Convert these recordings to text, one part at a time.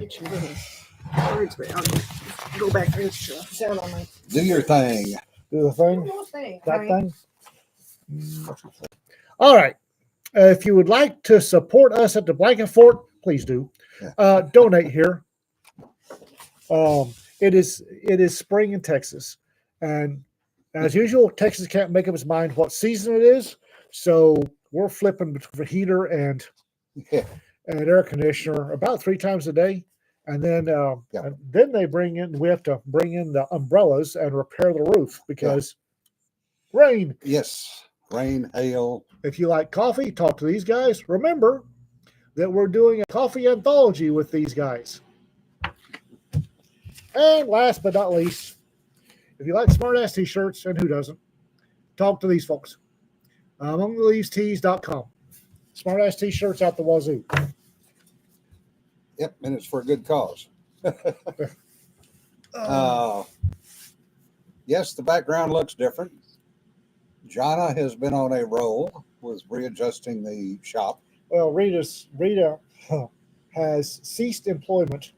Words, but I'll go back to sound on my. Do your thing. Do the thing. That Right? thing. All right. If you would like to support us at the Blanket Fort, please do. Donate here. It is spring in Texas, and as usual, Texas can't make up its mind what season it is, so we're flipping between heater and air conditioner about 3 times a day, and then they bring in. We have to bring in the umbrellas and repair the roof because rain. Yes, rain, hail. If you like coffee, talk to these guys. Remember that we're doing a coffee anthology with these guys. And last but not least, if you like smartass t-shirts, and who doesn't, talk to these folks. AmongTheLeavesTees.com. Smartass t-shirts out the wazoo. Yep, and it's for a good cause. Yes, the background looks different. Jana has been on a roll with readjusting the shop. Well, Rita has ceased employment.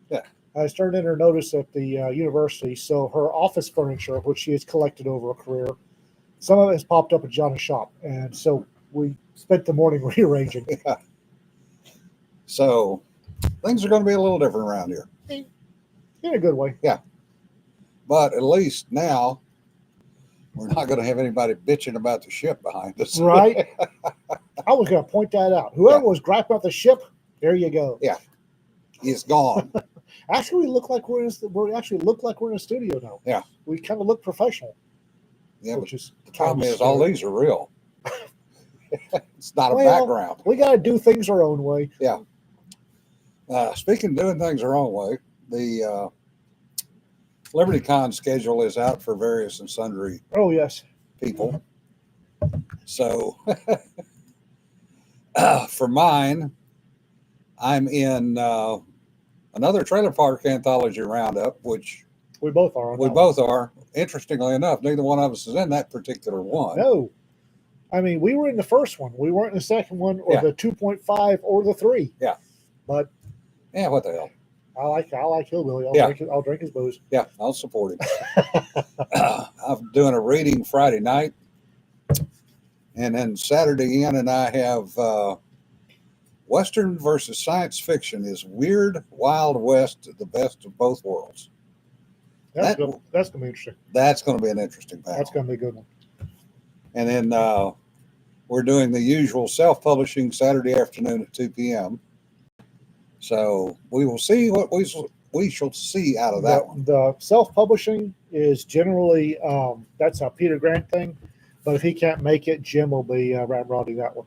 Yeah. Has turned in her notice at the university, so her office furniture, which she has collected over a career, some of it has popped up at Jana's shop, and so we spent the morning rearranging. Yeah. So things are going to be a little different around here. In a good way. Yeah. But at least now we're not going to have anybody bitching about the ship behind us. Right. I was going to point that out. Whoever was griping about the ship, there you go. Yeah. It's gone. Actually, we actually look like we're in a studio now. Yeah. We kind of look professional. Yeah, which is the problem is all these are real. It's not a background. We got to do things our own way. Yeah. Speaking of doing things our own way, the LibertyCon schedule is out for various and sundry people. So for mine, I'm in another trailer park anthology roundup, which we both are. We both are. Interestingly enough, neither one of us is in that particular one. No. I mean, we were in the first one. We weren't in the second one or the 2.5 or the 3. Yeah. But yeah, what the hell? I like Hillbilly. I'll drink his booze. Yeah, I'll support him. I'm doing a reading Friday night. And then Saturday, Ian and I have Western versus science fiction is Weird Wild West, the best of both worlds. That's going to be interesting. That's going to be an interesting panel. That's going to be a good one. And then we're doing the usual self-publishing Saturday afternoon at 2 p.m. So we will see what we shall see out of that one. The self-publishing is generally, that's a Peter Grant thing. But if he can't make it, Jim will be ramrodding that one.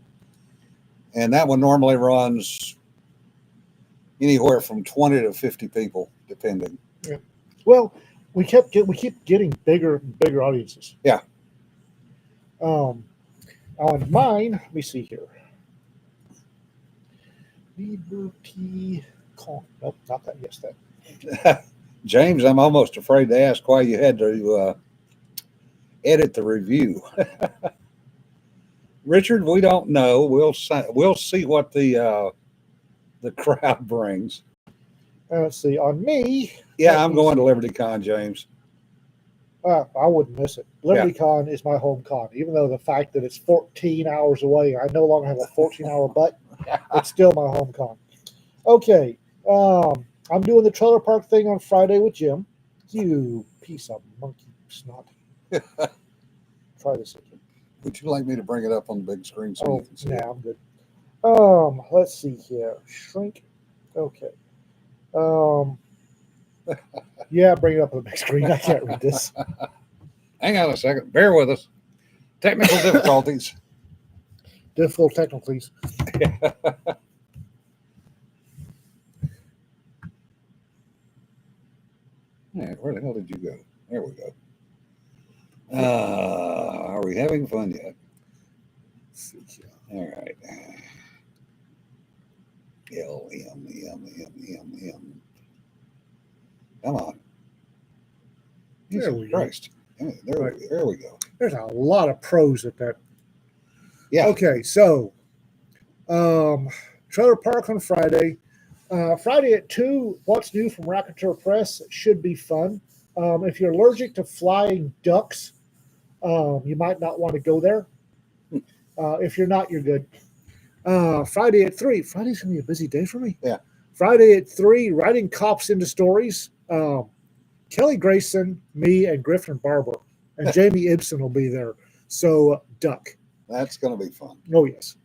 And that one normally runs anywhere from 20 to 50 people, depending. Yeah. Well, we keep getting bigger and bigger audiences. Yeah. On mine, let me see here. LibertyCon. Nope, not that. Yes, that. James, I'm almost afraid to ask why you had to edit the review. Richard, we don't know. We'll see what the crowd brings. Let's see. On me, yeah, I'm going to LibertyCon, James. I wouldn't miss it. LibertyCon is my home con, even though the fact that it's 14 hours away, I no longer have a 14-hour butt. It's still my home con. Okay, I'm doing the trailer park thing on Friday with Jim. You piece of monkey snot. Try this again. Would you like me to bring it up on the big screen so you can see it? I'm good. Let's see here. Shrink. Okay. Yeah, bring it up on the big screen. I can't read this. Hang on a second. Bear with us. Technical difficulties. Difficult technicalities. Man, where the hell did you go? There we go. Are we having fun yet? All right. L-M-M-M-M-M. Come on. There we Christ. Go. There we go. There's a lot of pros at that. Yeah. Okay, so trailer park on Friday. Friday at 2, what's new from Raconteur Press? It should be fun. If you're allergic to flying ducks, you might not want to go there. If you're not, you're good. Friday at 3. Friday's going to be a busy day for me. Yeah. Friday at 3, writing cops into stories. Kelly Grayson, me, and Griffin Barber. And Jamie Ibsen will be there. So, duck. That's going to be fun. Oh, yes.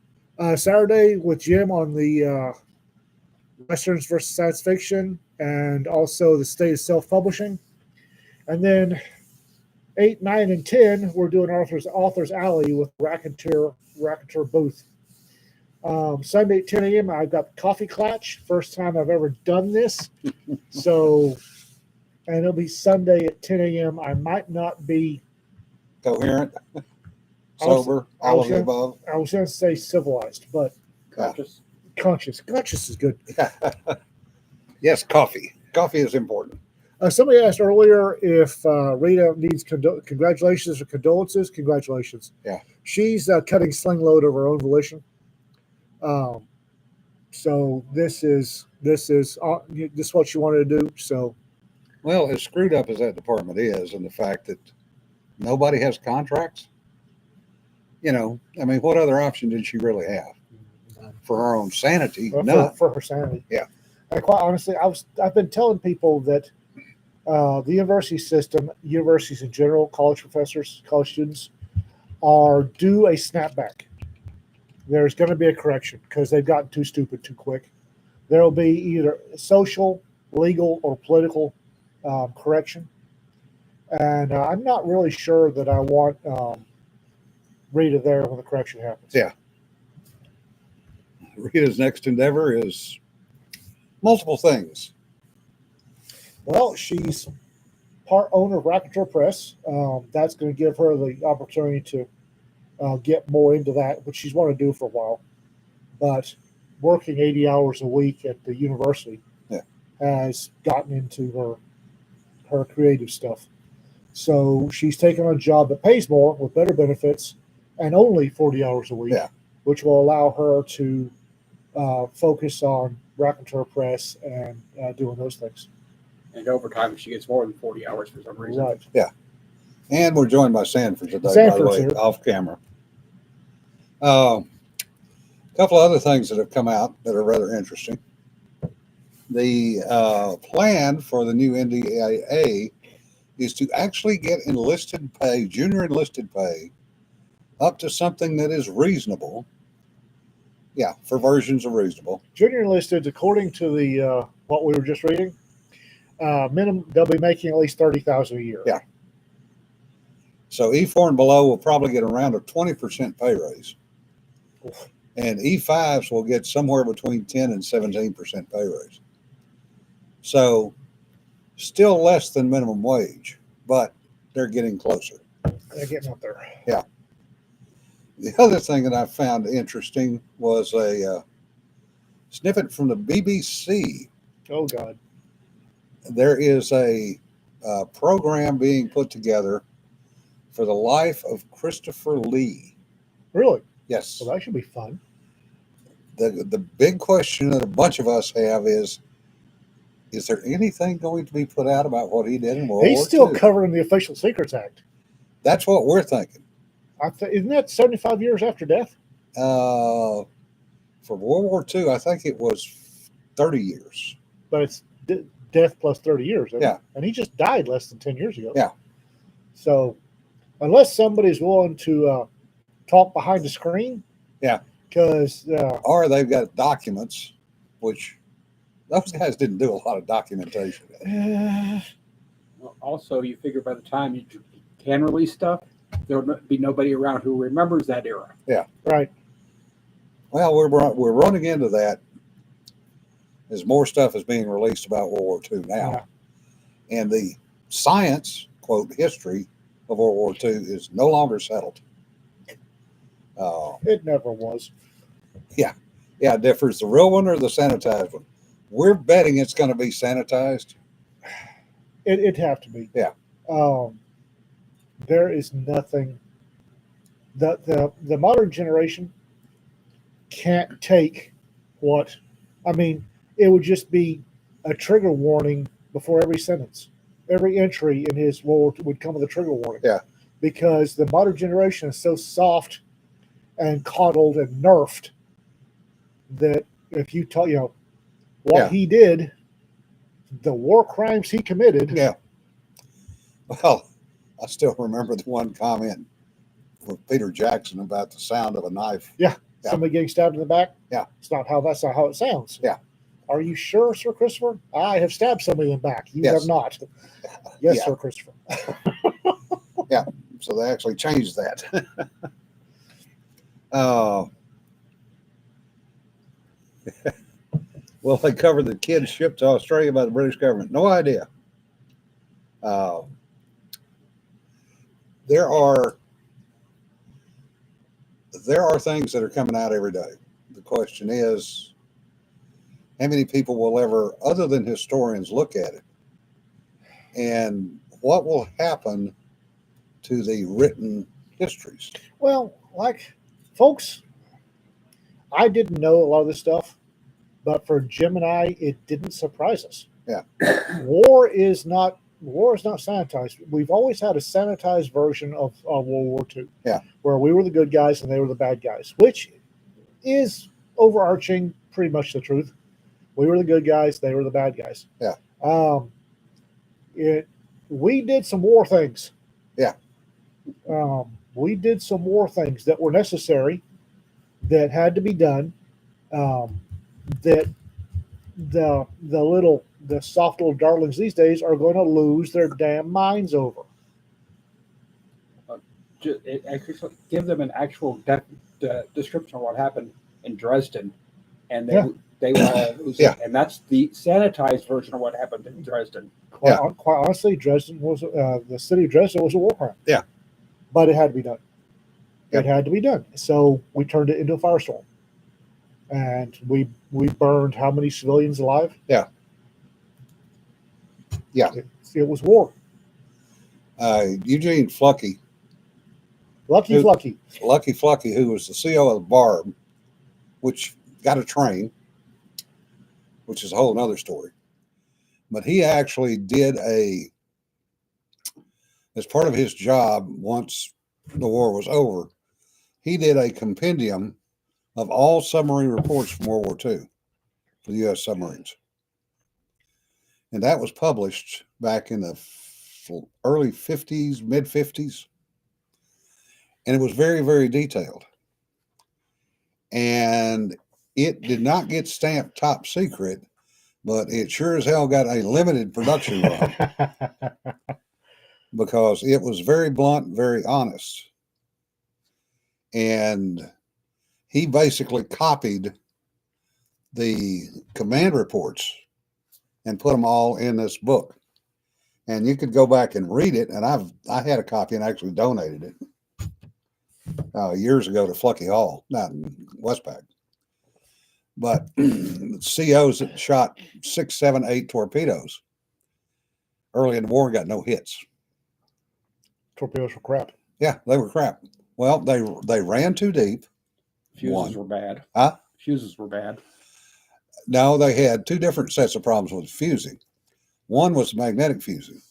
Saturday with Jim on the Westerns versus Science Fiction and also the State of Self-Publishing. And then 8, 9, and 10, we're doing Author's Alley with Raconteur Booth. Sunday at 10 a.m., I've got Coffee Clatch. First time I've ever done this. So, and it'll be Sunday at 10 a.m. I might not be Coherent, sober, all of the above. I was going to say civilized, but Conscious. conscious. Conscious is good. Yes, coffee. Coffee is important. Somebody asked earlier if Rita needs congratulations or condolences. Congratulations. Yeah. She's cutting sling load of her own volition. So this is what she wanted to do. So, Well, as screwed up as that department is, and the fact that nobody has contracts, I mean, what other option did she really have for her own sanity? None. for her sanity. Yeah. And quite honestly, I've been telling people that the university system, universities in general, college professors, college students, are due a snapback. There's going to be a correction because they've gotten too stupid too quick. There will be either social, legal, or political correction. And I'm not really sure that I want Rita there when the correction happens. Yeah. Rita's next endeavor is multiple things. Well, she's part owner of Raconteur Press. That's going to give her the opportunity to get more into that, which she's wanted to do for a while. But working 80 hours a week at the university has gotten into her creative stuff. So she's taken on a job that pays more with better benefits and only 40 hours a week, which will allow her to focus on Raconteur Press and doing those things. And overtime, she gets more than 40 hours for some reason. Right. Yeah. And we're joined by Sanford today, by the Sanford's way, here. off camera. A couple of other things that have come out that are rather interesting. The plan for the new NDAA is to actually get enlisted pay, junior enlisted pay, up to something that is reasonable. Yeah, for versions of reasonable. Junior enlisted, according to the what we were just reading, minimum they'll be making at least $30,000 a year. Yeah. So E4 and below will probably get around a 20% pay raise. Oof. And E5s will get somewhere between 10 and 17% pay raise. So still less than minimum wage, but they're getting closer. They're getting up there. Yeah. The other thing that I found interesting was a snippet from the BBC. Oh, God. There is a program being put together for the life of Christopher Lee. Really? Yes. Well, that should be fun. The big question that a bunch of us have is there anything going to be put out about what he did in World War II? He's still covered in the Official Secrets Act. That's what we're thinking. Isn't that 75 years after death? For World War II, I think it was 30 years. But it's death plus 30 years. Isn't Yeah. it? And he just died less than 10 years ago. Yeah. So unless somebody's willing to talk behind the screen. Yeah. Because Or they've got documents, which those guys didn't do a lot of documentation. Well, also, you figure by the time you can release stuff, there will be nobody around who remembers that era. right. Well, we're running into that as more stuff is being released about World War II now. Yeah. And the science, quote, history of World War II is no longer settled. It never was. Yeah, it differs. The real one or the sanitized one? We're betting it's going to be sanitized. It'd have to be. Yeah. There is nothing that the modern generation can't take what I mean, it would just be a trigger warning before every sentence. Every entry in his World War would come with a trigger warning. Yeah. Because the modern generation is so soft and coddled and nerfed that if you tell what Yeah. he did, the war crimes he committed. Yeah. Well, I still remember the one comment from Peter Jackson about the sound of a knife. Yeah. Somebody getting stabbed in the back. Yeah. That's not how it sounds. Yeah. Are you sure, Sir Christopher? I have stabbed somebody in the back. You Yes. have not. Yes, Yeah. Sir Christopher. So they actually changed that. uh, well, they covered the kids shipped to Australia by the British government. No idea. There are things that are coming out every day. The question is, how many people will ever, other than historians, look at it? And what will happen to the written histories? Well, folks, I didn't know a lot of this stuff, but for Jim and I, it didn't surprise us. Yeah. War is not sanitized. We've always had a sanitized version of World War II. Yeah. Where we were the good guys and they were the bad guys, which is overarching pretty much the truth. We were the good guys, they were the bad guys. Yeah. We did some war things. Yeah. We did some war things that were necessary, that had to be done, that the soft little darlings these days are going to lose their damn minds over. Give them an actual description of what happened in Dresden, and Yeah. they will all lose Yeah. it. And that's the sanitized version of what happened in Dresden. Yeah. Quite honestly, Dresden was the city of Dresden was a war crime. Yeah. But it had to be done. Yeah. It had to be done. So we turned it into a firestorm, and we burned how many civilians alive? Yeah. Yeah. It was war. Eugene Flucky, Lucky Who- Flucky. Lucky Flucky, who was the CO of the Barb, which got a train, which is a whole nother story. But he actually did as part of his job, once the war was over, he did a compendium of all submarine reports from World War II for the U.S. submarines. And that was published back in the early 50s, mid 50s. And it was very, very detailed. And it did not get stamped top secret, but it sure as hell got a limited production run because it was very blunt, very honest. And he basically copied the command reports and put them all in this book. And you could go back and read it. And I had a copy and actually donated it years ago to Flucky Hall, not in Westpac. But COs that shot 6, 7, 8 torpedoes early in the war got no hits. Torpedoes were crap. Yeah, they were crap. Well, they ran too deep. Fuses were bad. Huh? Fuses were bad. No, they had two different sets of problems with fusing. One was magnetic fusing,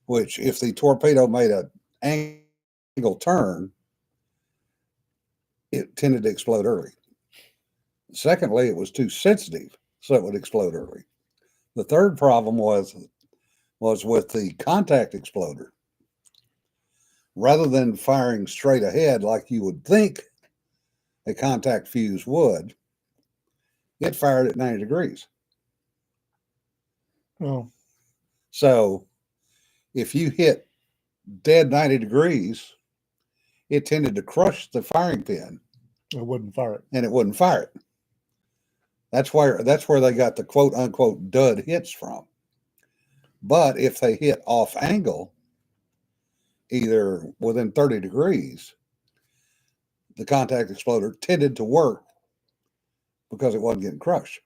which if the torpedo made an angle turn, it tended to explode early. Secondly, it was too sensitive, so it would explode early. The third problem was with the contact exploder. Rather than firing straight ahead like you would think a contact fuse would, it fired at 90 degrees. Oh, So if you hit dead 90 degrees, it tended to crush the firing pin I wouldn't fire it. and it wouldn't fire it. That's where they got the quote unquote dud hits from. But if they hit off angle, either within 30 degrees, the contact exploder tended to work because it wasn't getting crushed.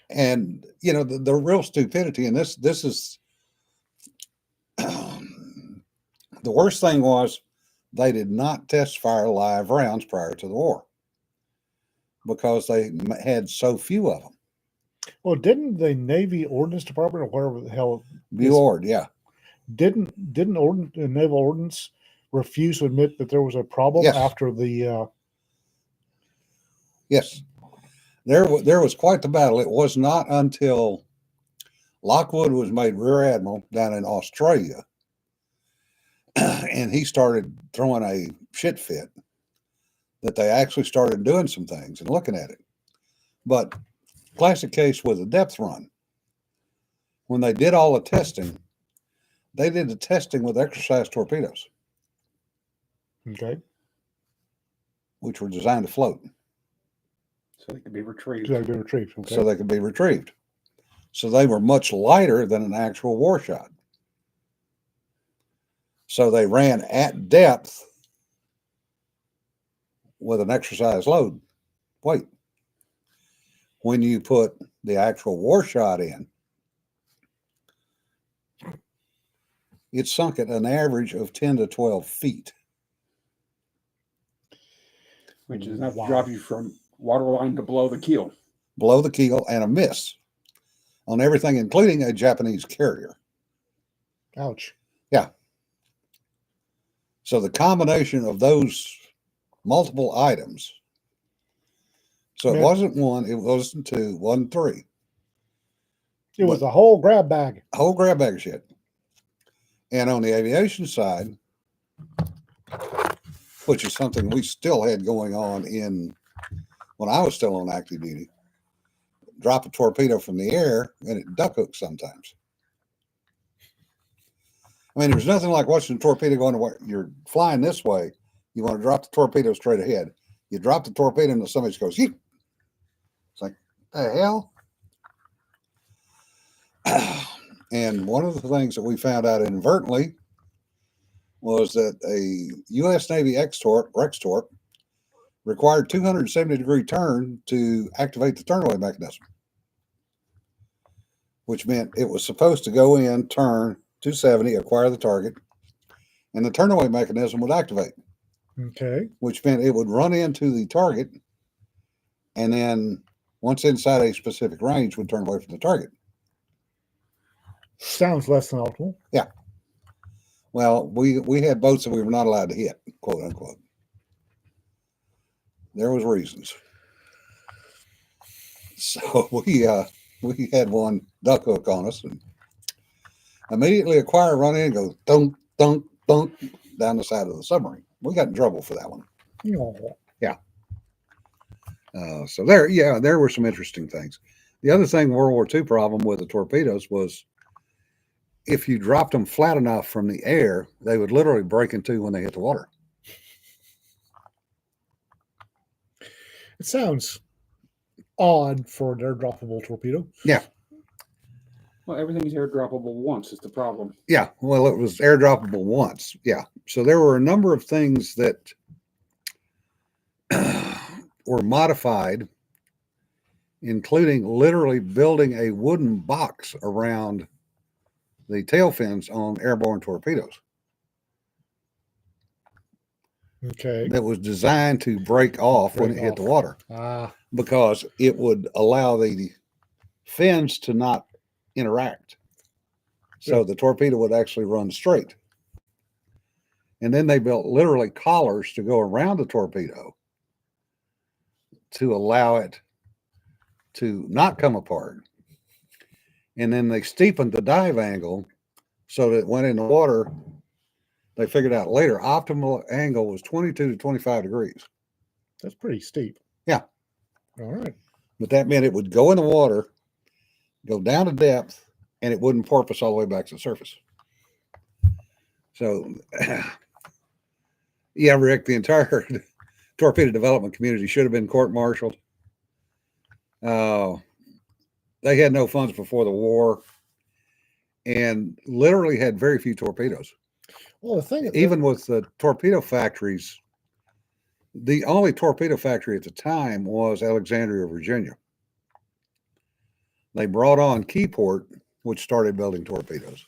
And you know the real stupidity in this is the worst thing was they did not test fire live rounds prior to the war. because they had so few of them. Well, didn't the Navy Ordnance Department or whatever the hell Buord, yeah. didn't the Naval Ordnance refuse to admit that there was a problem Yes. after the Yes. There was quite the battle. It was not until Lockwood was made Rear Admiral down in Australia and he started throwing a shit fit that they actually started doing some things and looking at it. But classic case was a depth run. When they did all the testing, they did the testing with exercise torpedoes, okay, which were designed to float So they could be retrieved. to be retrieved. Okay. so they could be retrieved. So they were much lighter than an actual war shot. So they ran at depth with an exercise load weight. When you put the actual war shot in, it sunk at an average of 10 to 12 feet. Which is enough Wow. to drop you from waterline to below the keel. Below the keel and a miss on everything, including a Japanese carrier. Ouch. So the combination of those multiple items. So it Man. wasn't one, it wasn't two, wasn't three. It was a whole grab bag. A whole grab bag of shit. And on the aviation side, which is something we still had going on when I was still on active duty, drop a torpedo from the air and it duck hooks sometimes. I mean, there's nothing like watching a torpedo going to you're flying this way. You want to drop the torpedo straight ahead. You drop the torpedo and somebody just goes, Yeep. It's like, the hell? And one of the things that we found out inadvertently was that a U.S. Navy Rextorp required 270-degree turn to activate the turnaway mechanism, which meant it was supposed to go in, turn 270, acquire the target, and the turnaway mechanism would activate, Okay. which meant it would run into the target, and then once inside a specific range, would turn away from the target. Sounds less than optimal. Well, we had boats that we were not allowed to hit, quote unquote. There was reasons. So we had one duck hook on us and immediately acquire, run in and go dunk, dunk, dunk down the side of the submarine. We got in trouble for that one. Oh, So there were some interesting things. The other thing, World War II problem with the torpedoes was if you dropped them flat enough from the air, they would literally break in two when they hit the water. it sounds odd for an airdroppable torpedo. Well, everything's airdroppable once is the problem. Yeah, well, it was airdroppable once. Yeah. So there were a number of things that were modified, including literally building a wooden box around the tail fins on airborne torpedoes Okay. that was designed to break off when it hit the water, because it would allow the fins to not interact. So the torpedo would actually run straight. And then they built literally collars to go around the torpedo to allow it to not come apart. And then they steepened the dive angle so that it went in the water. They figured out later, optimal angle was 22 to 25 degrees. That's pretty steep. Yeah. All right. But that meant it would go in the water, go down to depth, and it wouldn't porpoise all the way back to the surface. So, yeah, Rick, the entire torpedo development community should have been court-martialed. They had no funds before the war and literally had very few torpedoes. Well, the thing, Even with the torpedo factories, the only torpedo factory at the time was Alexandria, Virginia. They brought on Keyport, which started building torpedoes.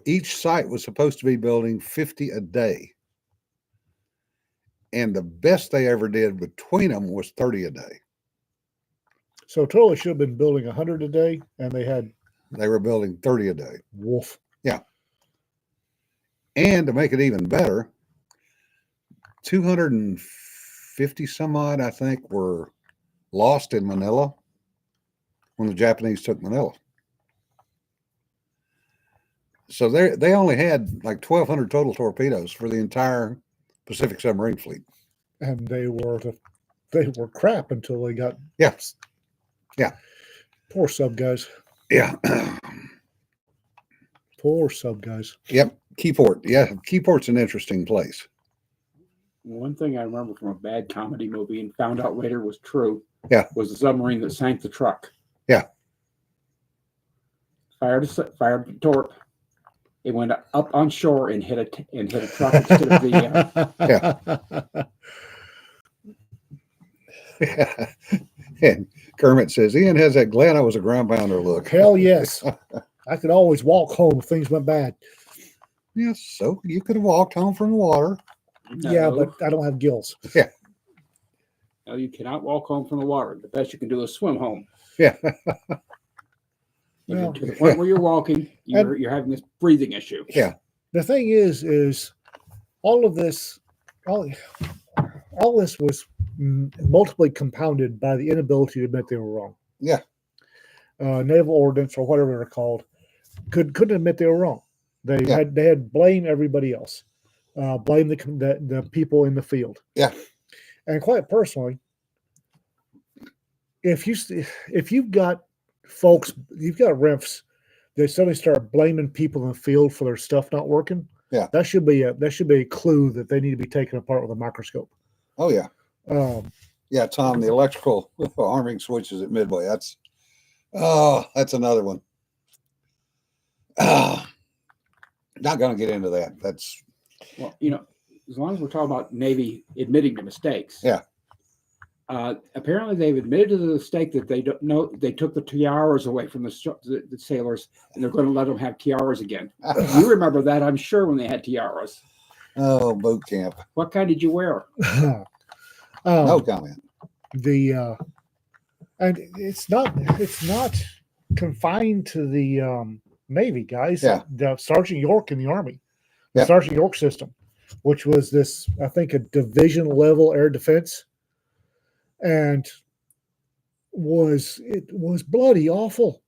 Each site was supposed to be building 50 a day. And the best they ever did between them was 30 a day. So totally should have been building 100 a day, and they had They were building 30 a day. wolf. And to make it even better, 250 some odd, I think, were lost in Manila when the Japanese took Manila. So they only had like 1,200 total torpedoes for the entire Pacific submarine fleet. And they were crap until they got Yeah. Yeah. Poor sub guys. Yeah. Poor sub guys. Yep. Keyport. Yeah. Keyport's an interesting place. One thing I remember from a bad comedy movie and found out later was true. Yeah. Was the submarine that sank the truck. Yeah. Fired the torp. It went up on shore and hit a truck instead of the. And Kermit says, Ian has that glad I was a ground pounder look. Hell yes. I could always walk home if things went bad. Yes, so you could have walked home from the water. Yeah, but I don't have gills. No, you cannot walk home from the water. The best you can do is swim home. Yeah. Well, To the point where you're walking, you're having this breathing issue. Yeah. the thing is all of this, all this was multiply compounded by the inability to admit they were wrong. Yeah. Naval ordnance or whatever they're called couldn't admit they were wrong. They had blame everybody else, blame the people in the field. Yeah. And quite personally, if you've got folks, you've got RIFs, they suddenly start blaming people in the field for their stuff not working. Yeah. That should be a clue that they need to be taken apart with a microscope. Oh yeah. Yeah, Tom, the electrical arming switches at Midway. That's another one. Not going to get into that. That's Well, as long as we're talking about Navy admitting to mistakes. Yeah. Apparently, they've admitted to the mistake that they don't know they took the tiaras away from the sailors, and they're going to let them have tiaras again. You remember that, I'm sure, when they had tiaras. oh, boot camp. What kind did you wear? No comment. And it's not confined to the Navy guys. Yeah. The Sergeant York in the Army, the Yeah. Sergeant York system, which was this, I think, a division level air defense, and it was bloody awful.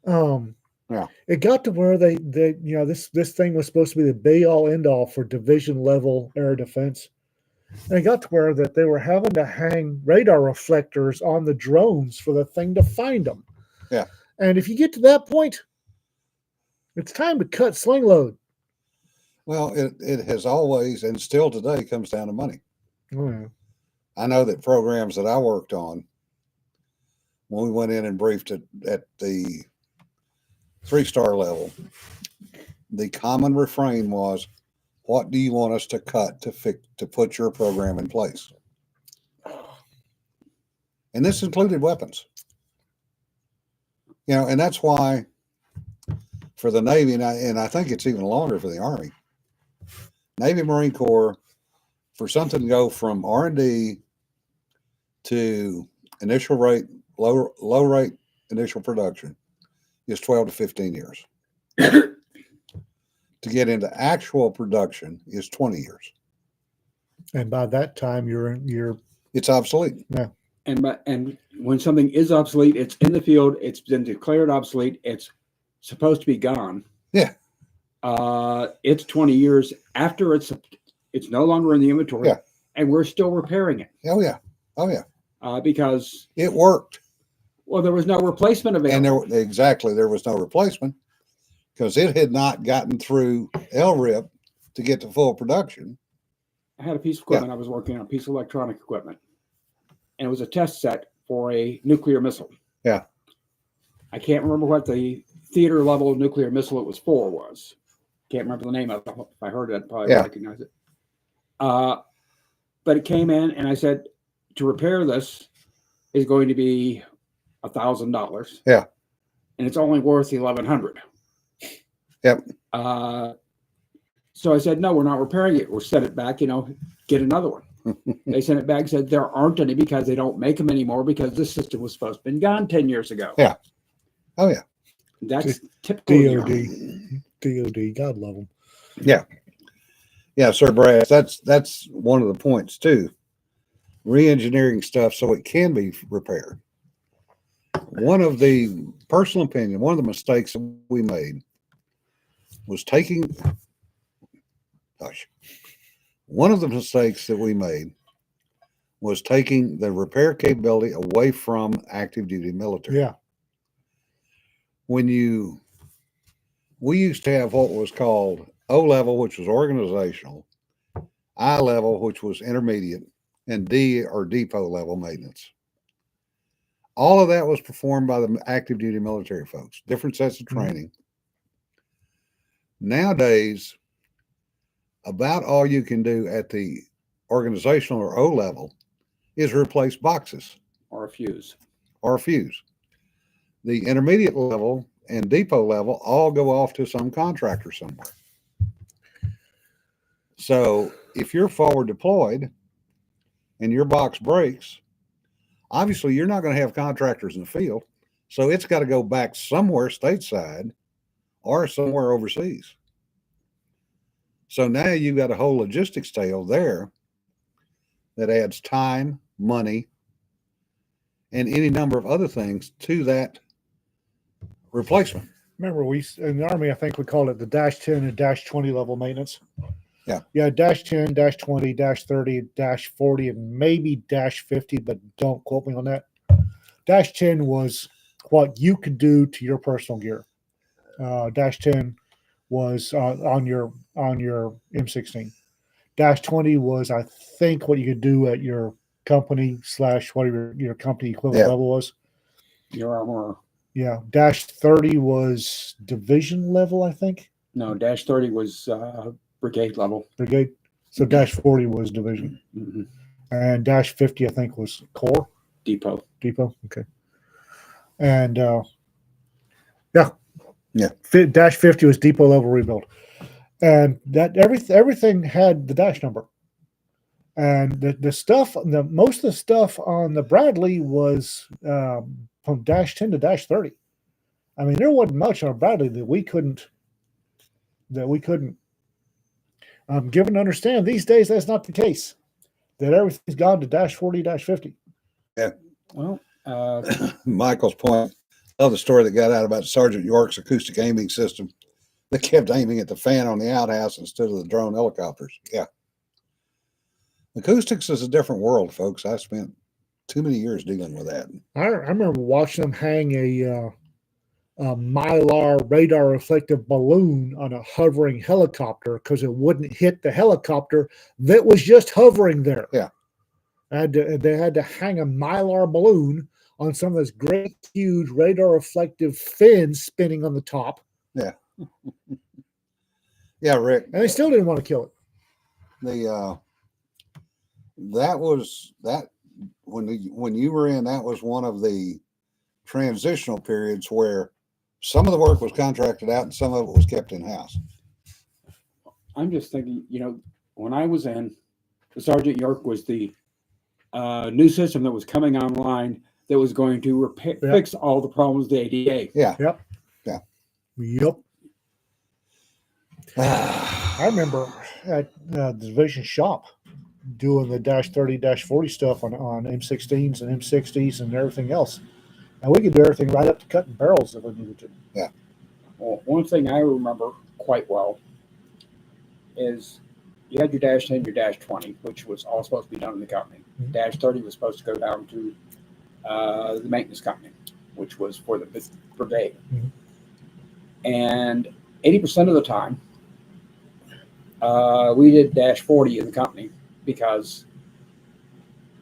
Yeah. It got to where they this thing was supposed to be the be all end all for division level air defense. And it got to where that they were having to hang radar reflectors on the drones for the thing to find them. Yeah. And if you get to that point, it's time to cut sling load. Well, it has always and still today comes down to money. Oh, yeah. I know that programs that I worked on, when we went in and briefed it at the 3-star level, the common refrain was, what do you want us to cut to put your program in place? And this included weapons. And that's why for the Navy, and I think it's even longer for the Army, Navy Marine Corps, for something to go from R&D to initial rate, low rate initial production is 12 to 15 years. To get into actual production is 20 years. And by that time, It's obsolete. Yeah. And when something is obsolete, it's in the field, it's been declared obsolete, it's supposed to be gone. Yeah. It's 20 years after it's no longer in the inventory. Yeah. And we're still repairing it. Oh yeah. Because It worked. well, there was no replacement available. And there was no replacement because it had not gotten through LRIP to get to full production. I had a piece of equipment I was working on, a piece of electronic equipment, and it was a test set for a nuclear missile. Yeah. I can't remember what the theater level nuclear missile it was for was. Can't remember the name of it. If I heard it, I'd probably recognize it. But it came in, and I said, to repair this is going to be $1,000. Yeah. And it's only worth $1,100. Yep. So I said, no, we're not repairing it. We'll set it back, get another one. They sent it back and said there aren't any because they don't make them anymore because this system was supposed to have been gone 10 years ago. Yeah. Oh, yeah. That's typical. DOD, God love them. Yeah. Yeah, Sir Brad, that's one of the points too. Re-engineering stuff so it can be repaired. One of the personal opinion, one of the mistakes that we made was one of the mistakes that we made was taking the repair capability away from active duty military. Yeah. We used to have what was called O level, which was organizational, I level, which was intermediate, and D or depot level maintenance. All of that was performed by the active duty military folks, different sets of training. Nowadays, about all you can do at the organizational or O level is replace boxes Or a fuse. or a fuse. The intermediate level and depot level all go off to some contractor somewhere. So if you're forward deployed and your box breaks, obviously you're not going to have contractors in the field. So it's got to go back somewhere stateside or somewhere overseas. So now you've got a whole logistics tail there that adds time, money, and any number of other things to that replacement. Remember, we in the Army, I think we called it the -10 and -20 level maintenance. Yeah. Yeah, -10, -20, -30, -40, and maybe -50, but don't quote me on that. -10 was what you could do to your personal gear. -10 was on your M16. -20 was, I think, what you could do at your company / whatever your company equivalent level was. Your armor. Yeah, -30 was division level, I think. No, -30 was brigade level. Brigade. So -40 was division, Mhm. and -50 I think was corps Depot. depot. Okay, and Yeah. -50 was depot level rebuild, and that everything had the dash number, and the stuff, most of the stuff on the Bradley was from -10 to -30. I mean, there wasn't much on Bradley that we couldn't. I'm given to understand these days that's not the case. That everything's gone to -40, -50. Well, Michael's point. I love the story that got out about Sergeant York's acoustic aiming system. They kept aiming at the fan on the outhouse instead of the drone helicopters. Yeah. Acoustics is a different world, folks. I spent too many years dealing with that. I remember watching them hang a Mylar radar reflective balloon on a hovering helicopter because it wouldn't hit the helicopter that was just hovering there. Yeah. They had to hang a Mylar balloon on some of those great, huge radar reflective fins spinning on the top. Yeah. Yeah, Rick. And they still didn't want to kill it. When you were in, that was one of the transitional periods where some of the work was contracted out and some of it was kept in house. I'm just thinking, when I was in, the Sergeant York was the new system that was coming online that was going to fix all the problems with the ADA. Yeah. Yep. Yeah. Yep. I remember at the division shop doing the -30, -40 stuff on M16s and M60s and everything else. And we could do everything right up to cutting barrels if we needed to. Yeah. Well, one thing I remember quite well is you had your -10, your -20, which was all supposed to be done in the company. Mhm. -30 was supposed to go down to the maintenance company, which was for the brigade. Mhm. And 80% of the time, we did -40 in the company because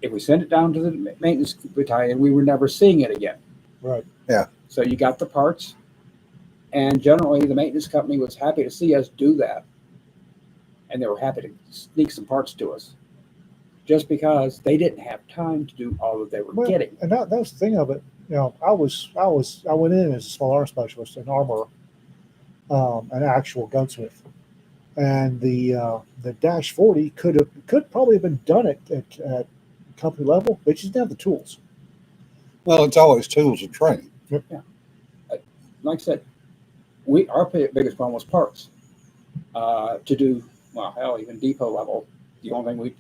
if we sent it down to the maintenance battalion, we were never seeing it again. Right. Yeah. So you got the parts, and generally the maintenance company was happy to see us do that, and they were happy to sneak some parts to us, just because they didn't have time to do all that they were getting. And that's the thing of it. I went in as a small arms specialist, an armorer, an actual gunsmith, And the Dash 40 could probably have been done at company level. They just didn't have the tools. Well, it's always tools of training. Like I said, our biggest problem was parts. To do, well, hell, even depot level, the only thing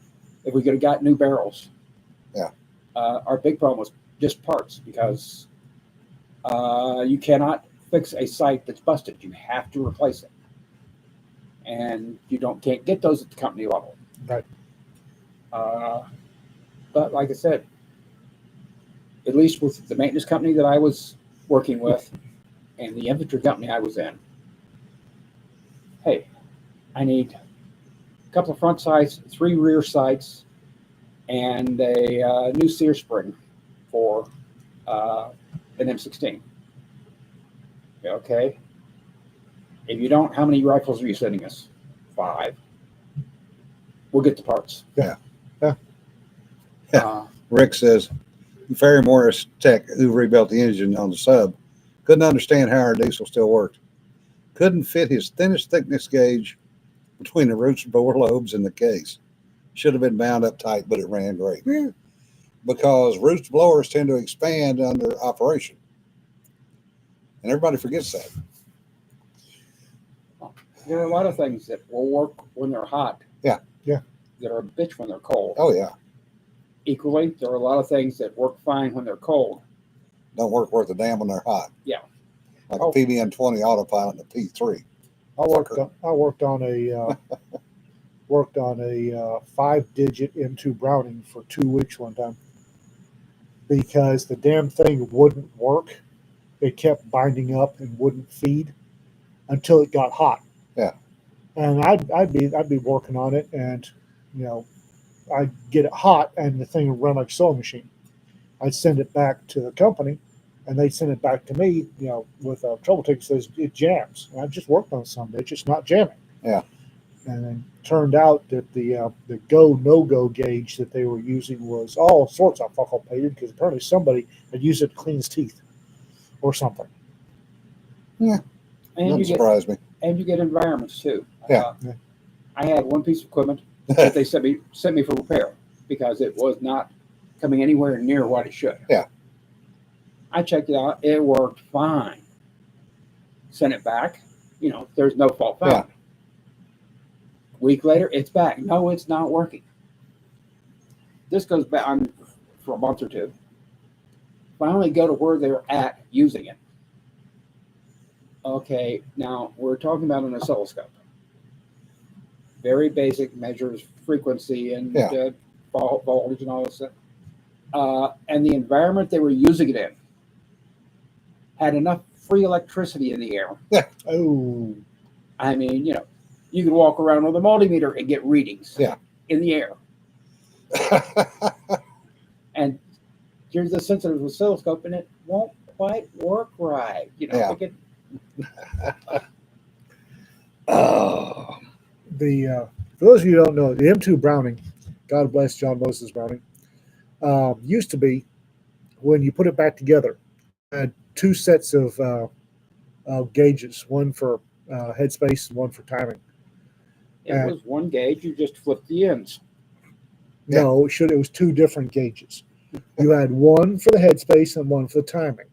if we could have got new barrels. Yeah. Our big problem was just parts because you cannot fix a sight that's busted. You have to replace it. And you can't get those at the company level. Right. But like I said, at least with the maintenance company that I was working with and the infantry company I was in, hey, I need a couple of front sights, 3 rear sights, and a new sear spring for an M16. Okay. If you don't, how many rifles are you sending us? 5. We'll get the parts. Yeah. Rick says, Ferry Morris tech who rebuilt the engine on the sub couldn't understand how our diesel still worked. Couldn't fit his thinnest thickness gauge between the roots bore lobes in the case. Should have been bound up tight, but it ran great. Yeah. Because roots blowers tend to expand under operation. And everybody forgets that. There are a lot of things that will work when they're hot. Yeah. Yeah. That are a bitch when they're cold. Oh, yeah. Equally, there are a lot of things that work fine when they're cold. Don't work worth a damn when they're hot. Yeah. Like a PBN-20 autopilot and a P3. I worked on a 5-digit M2 Browning for 2 weeks one time because the damn thing wouldn't work. It kept binding up and wouldn't feed until it got hot. Yeah. And I'd be working on it, and I'd get it hot, and the thing would run like a sewing machine. I'd send it back to the company, and they'd send it back to me, with a trouble ticket says it jams. And I just worked on something; it's just not jamming. Yeah. And then turned out that the go no go gauge that they were using was all sorts of fuck painted because apparently somebody had used it to clean his teeth or something. Yeah. And Doesn't surprise me. And you get environments too. Yeah. I had one piece of equipment that they sent me for repair because it was not coming anywhere near what it should. Yeah. I checked it out. It worked fine. Sent it back. There's no fault found. Yeah. Week later, it's back. No, it's not working. This goes back on for a month or two. Finally go to where they're at using it. Okay, now we're talking about an oscilloscope. Very basic measures frequency and voltage and all this stuff. And the environment they were using it in had enough free electricity in the air. Yeah. Oh. I mean, you can walk around with a multimeter and get readings in the air. And here's the sensitive oscilloscope, and it won't quite work right. For those of you who don't know, the M2 Browning, God bless John Moses Browning, used to be when you put it back together, had 2 sets of gauges, one for headspace and one for timing. It was one gauge. You just flipped the ends. No, it was 2 different gauges. You had one for the headspace and one for the timing.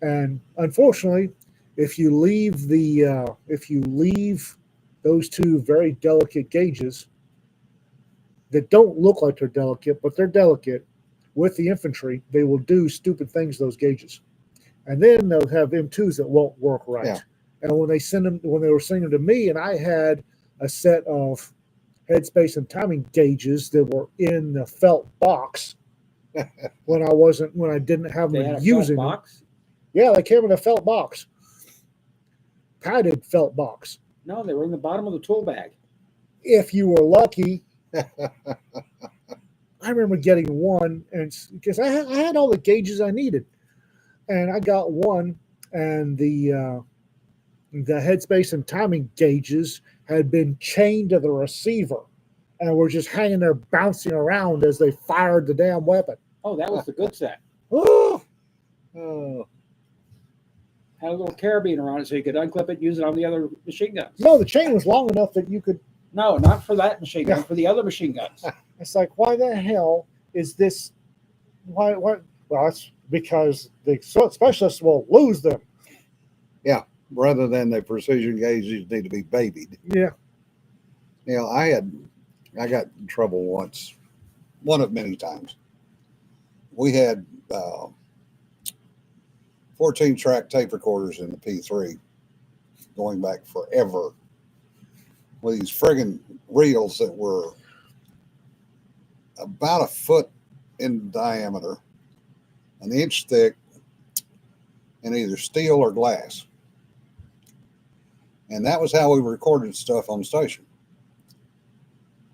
And unfortunately, if you leave those 2 very delicate gauges that don't look like they're delicate, but they're delicate, with the infantry, they will do stupid things to those gauges. And then they'll have M2s that won't work right. Yeah. And when they were sending them to me, and I had a set of headspace and timing gauges that were in the felt box when I didn't have them using them. Box? Yeah, they came in a felt box. Padded felt box. No, they were in the bottom of the tool bag. If you were lucky. I remember getting one, and because I had all the gauges I needed, and I got one, and the headspace and timing gauges had been chained to the receiver, and were just hanging there bouncing around as they fired the damn weapon. Oh, that was the good set. Oh. Had a little carabiner on it so you could unclip it and use it on the other machine guns. No, the chain was long enough that you could. No, not for that machine gun, Yeah. for the other machine guns. It's like, why the hell is this? Why? Well, it's because the specialists will lose them. Rather than the precision gauges need to be babied. Yeah. I got in trouble once, one of many times. We had 14 track tape recorders in the P3 going back forever with these friggin' reels that were about a foot in diameter, an inch thick, and either steel or glass. And that was how we recorded stuff on station.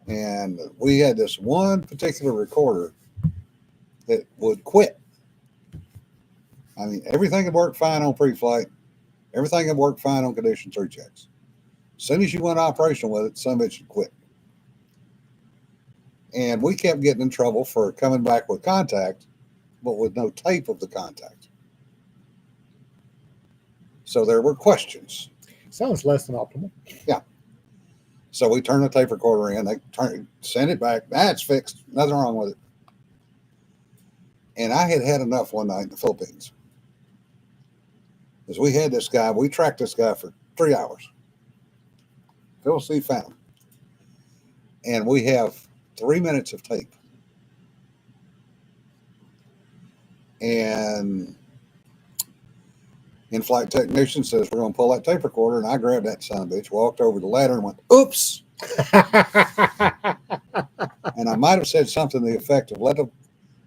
And we had this one particular recorder that would quit. I mean, everything had worked fine on pre-flight. Everything had worked fine on condition 3 checks. As soon as you went operational with it, some of it should quit. And we kept getting in trouble for coming back with contact, but with no tape of the contact. So there were questions. Sounds less than optimal. So we turn the tape recorder in, they send it back. It's fixed. Nothing wrong with it. And I had had enough one night in the Philippines. Because we had this guy, we tracked this guy for 3 hours. Phil C. found. And we have 3 minutes of tape. And in-flight technician says, we're going to pull that tape recorder. And I grabbed that son of a bitch, walked over the ladder and went, oops. And I might have said something to the effect of,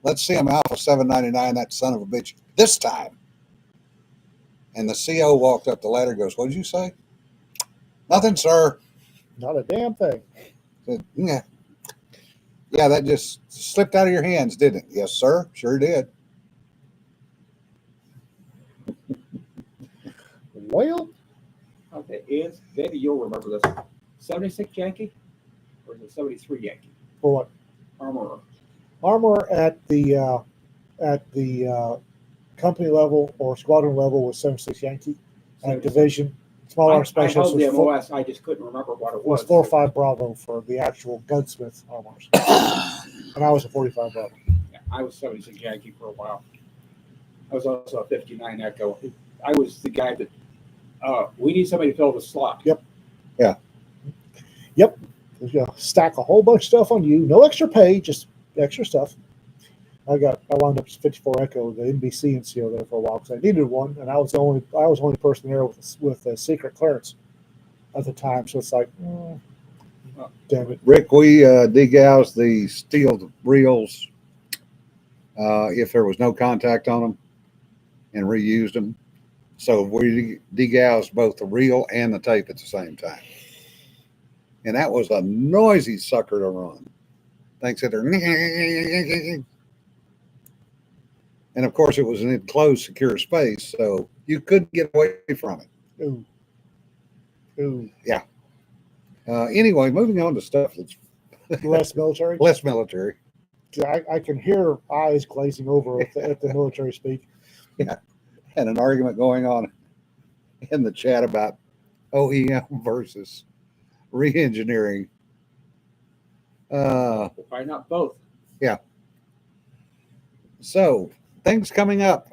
let's see him Alpha 799, that son of a bitch, this time. And the CO walked up the ladder and goes, what did you say? Nothing, sir. Not a damn thing. Said, yeah. Yeah, that just slipped out of your hands, didn't it? Yes, sir. Sure did. Well, Okay, is maybe you'll remember this. 76 Yankee? Or is it 73 Yankee? for what? Armorer. Armor at the company level or squadron level was 76 Yankee, and division small arms I specialist held the was, four, MOS, I just couldn't remember what it was was. 4-5 Bravo for the actual gunsmith armors, and I was a 45 Bravo. Yeah, I was 76 Yankee for a while. I was also a 59 Echo. I was the guy that, we need somebody to fill the slot. Yep. Stack a whole bunch of stuff on you, no extra pay, just extra stuff. I wound up as 54 Echo, the NBC NCO there for a while because I needed one, and I was the only person there with a secret clearance at the time. So it's like, damn it. Rick, we degaussed the steel reels if there was no contact on them and reused them. So we degaussed both the reel and the tape at the same time. And that was a noisy sucker to run. Thanks to their and of course it was an enclosed secure space, so you couldn't get away from it. Ooh. Anyway, moving on to stuff that's Less military. less military. I can hear eyes glazing over at the military speak. And an argument going on in the chat about OEM versus re-engineering. We'll find out both. So things coming up.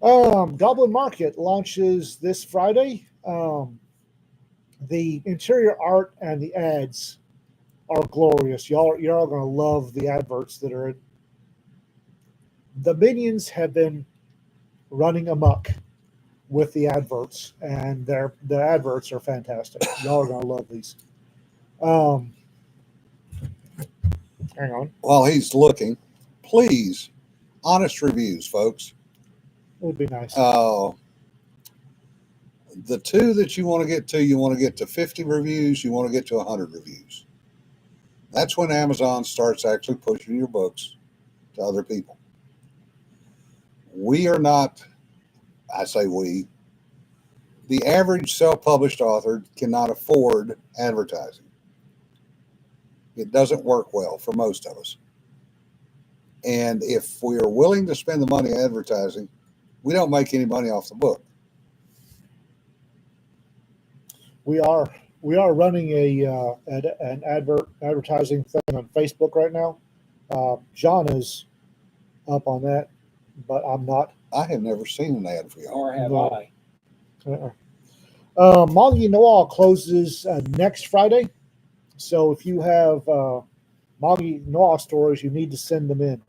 Goblin Market launches this Friday. The interior art and the ads are glorious. You're all going to love the adverts that are in. The minions have been running amok with the adverts, and the adverts are fantastic. Y'all are going to love these. Hang on. While he's looking, please, honest reviews, folks. It would be nice. The two that you want to get to 50 reviews, you want to get to 100 reviews. That's when Amazon starts actually pushing your books to other people. We are not, I say we, the average self-published author cannot afford advertising. It doesn't work well for most of us. And if we are willing to spend the money advertising, we don't make any money off the book. we are running an advertising thing on Facebook right now. John is up on that, but I'm not. I have never seen an ad for y'all. Or have No. I? Moggy Noir closes next Friday, so if you have Moggy Noir stories, you need to send them in.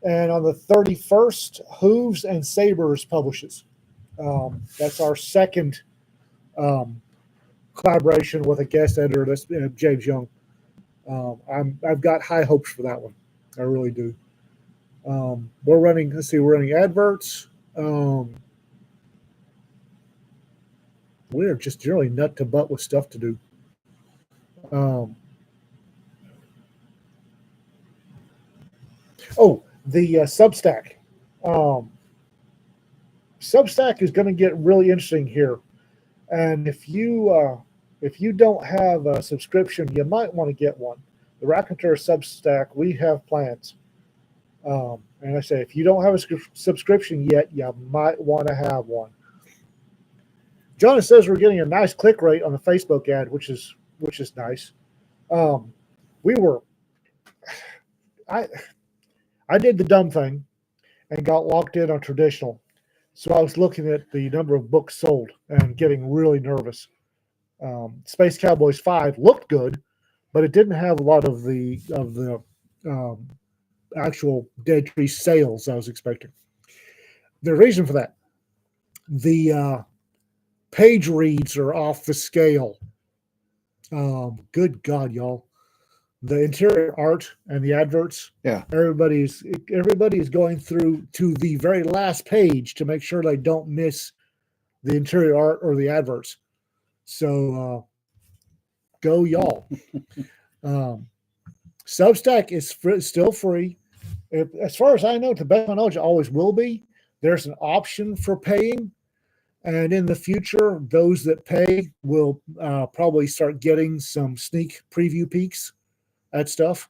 And on the 31st, Hooves and Sabers publishes. That's our second collaboration with a guest editor. That's James Young. I've got high hopes for that one. I really do. We're running adverts. We're just generally nut to butt with stuff to do. The Substack. Substack is going to get really interesting here, and if you don't have a subscription, you might want to get one. The Raconteur Substack, we have plans, and I say if you don't have a subscription yet, you might want to have one. Jonas says we're getting a nice click rate on the Facebook ad, which is nice. I did the dumb thing and got locked in on traditional. So I was looking at the number of books sold and getting really nervous. Space Cowboys 5 looked good, but it didn't have a lot of the actual Dead Tree sales I was expecting. The reason for that, the page reads are off the scale. Good God, y'all. The interior art and the adverts. Yeah. Everybody is going through to the very last page to make sure they don't miss the interior art or the adverts. So go y'all. Substack is still free. As far as I know, to the best of my knowledge, it always will be. There's an option for paying. And in the future, those that pay will probably start getting some sneak preview peeks at stuff.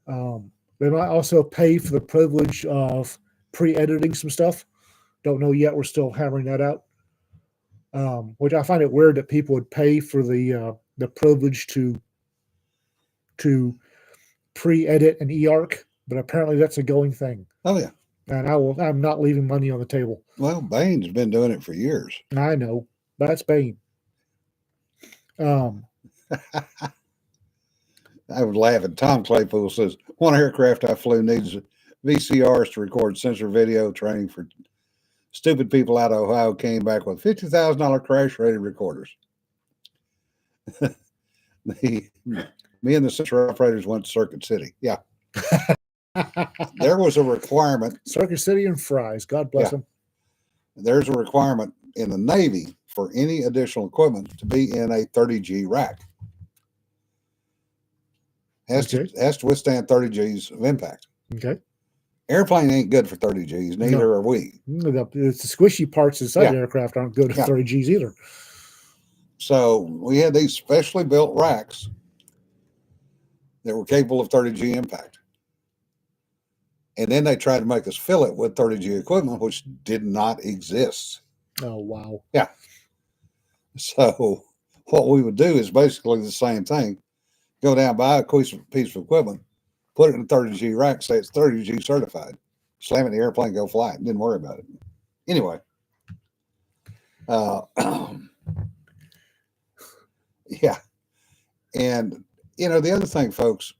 They might also pay for the privilege of pre-editing some stuff. Don't know yet. We're still hammering that out. Which I find it weird that people would pay for the privilege to pre-edit an eARC, but apparently that's a going thing. Oh yeah. And I'm not leaving money on the table. Well, Bane's been doing it for years. I know. That's Bane. I was laughing. Tom Claypool says, one aircraft I flew needs VCRs to record sensor video training for stupid people out of Ohio. Came back with $50,000 crash-rated recorders. Me and the sensor operators went to Circuit City. Yeah. There was a requirement. Circuit City and Fries. God bless them. There's a requirement in the Navy for any additional equipment to be in a 30G rack. Has to withstand 30 G's of impact. Okay. Airplane ain't good for 30 G's, neither are we. It's the squishy parts inside the aircraft aren't good at 30 G's either. So we had these specially built racks that were capable of 30 G impact. And then they tried to make us fill it with 30 G equipment, which did not exist. Oh, wow. Yeah. So what we would do is basically the same thing. Go down, buy a piece of equipment, put it in a 30G rack, say it's 30G certified, slam it in the airplane, go fly it. Didn't worry about it. Anyway. Yeah. And, the other thing, folks,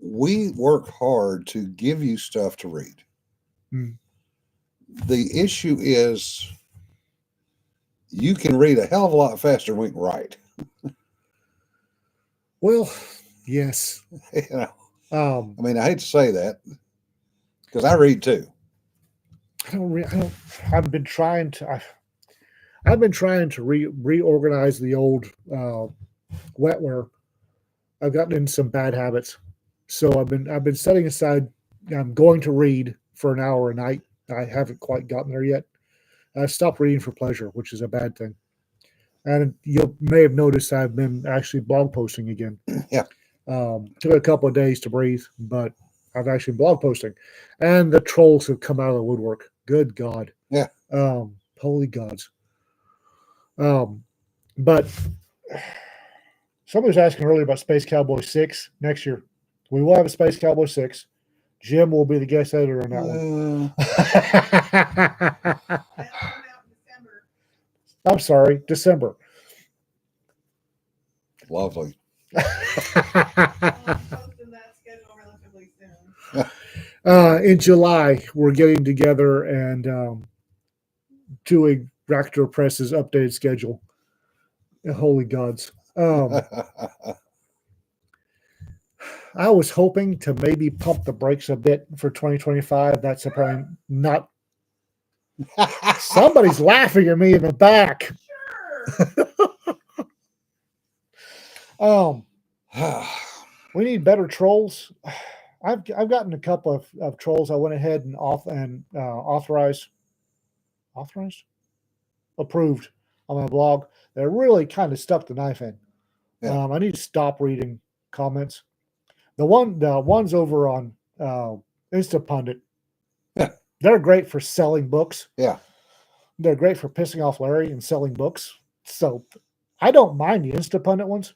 we work hard to give you stuff to read. The issue is you can read a hell of a lot faster than we can write. Well, yes. I hate to say that because I read too. I've been trying to reorganize the old wetware. I've gotten into some bad habits, so I've been setting aside. I'm going to read for an hour a night. I haven't quite gotten there yet. I've stopped reading for pleasure, which is a bad thing. And you may have noticed I've been actually blog posting again. Yeah. Took a couple of days to breathe, but I've actually blog posting. And the trolls have come out of the woodwork. Good God. Yeah. Holy gods. But somebody was asking earlier about Space Cowboy 6 next year. We will have a Space Cowboy 6. Jim will be the guest editor on that one. I'm sorry, December. Lovely. In July, we're getting together and doing Raptor Press's updated schedule. Holy gods. I was hoping to maybe pump the brakes a bit for 2025. That's probably not. Somebody's laughing at me in the back. We need better trolls. I've gotten a couple of trolls. I went ahead and approved on my blog. They're really kind of stuck the knife in. Yeah. I need to stop reading comments. The ones over on Instapundit, yeah, they're great for selling books. Yeah, they're great for pissing off Larry and selling books. So I don't mind the Instapundit ones.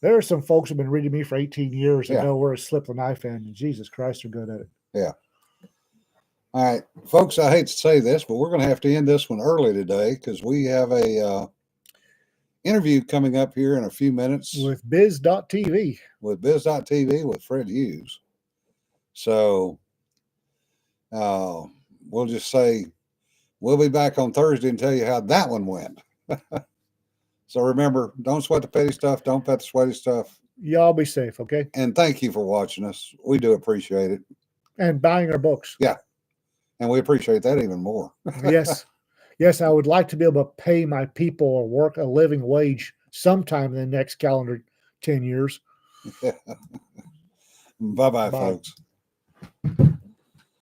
There are some folks who've been reading me for 18 years and know where to slip the knife in. And Jesus Christ, they're good at it. Yeah. All right, folks, I hate to say this, but we're going to have to end this one early today because we have a interview coming up here in a few minutes with Biz.TV. With Biz.TV with Fred Hughes. So we'll just say we'll be back on Thursday and tell you how that one went. So remember, don't sweat the petty stuff. Don't pet the sweaty stuff. Y'all be safe, okay? And thank you for watching us. We do appreciate it. And buying our books. Yeah. And we appreciate that even more. Yes. Yes, I would like to be able to pay my people or work a living wage sometime in the next calendar 10 years. Bye-bye, folks.